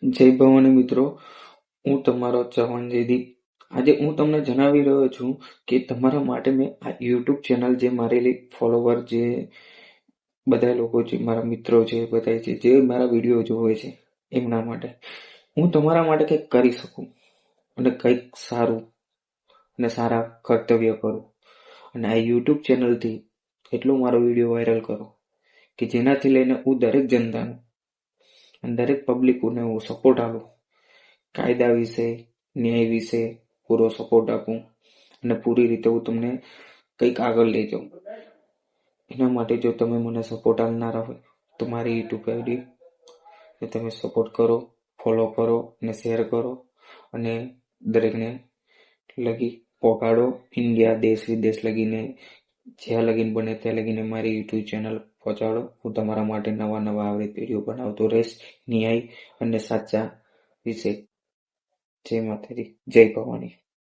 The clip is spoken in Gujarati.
જય ભવાની મિત્રો, હું તમારો ચૌહાણ જયદીપ. આજે હું તમને જણાવી રહ્યો છું કે તમારા માટે મેં આ યુટ્યુબ ચેનલ જે મારેલી ફોલોવર જે બધા લોકો છે, મારા મિત્રો છે, બધા છે જે મારા વિડીયો જોવે છે એમના માટે હું તમારા માટે કંઈક કરી શકું અને કંઈક સારું અને સારા કર્તવ્ય કરું. અને આ યુટ્યુબ ચેનલથી એટલો મારો વિડીયો વાયરલ કરો કે જેનાથી લઈને હું દરેક જનતાને અને દરેક પબ્લિકોને હું સપોર્ટ આપું, કાયદા વિશે, ન્યાય વિશે પૂરો સપોર્ટ આપું અને પૂરી રીતે હું તમને કંઈક આગળ લઈ જાઉં. એના માટે જો તમે મને સપોર્ટ આપનારા હોય તો મારી યુટ્યુબ આઈડી તમે સપોર્ટ કરો, ફોલો કરો અને શેર કરો અને દરેકને લગી પહોંચાડો. ઇન્ડિયા દેશ વિદેશ લગીને જ્યાં લગીન બને ત્યાં લગીને મારી યુટ્યુબ ચેનલ પહોંચાડો. હું તમારા માટે નવા નવા આવી વિડીયો બનાવતો રહીશ, ન્યાય અને સાચા વિશે. જય માતાજી, જય ભવાની.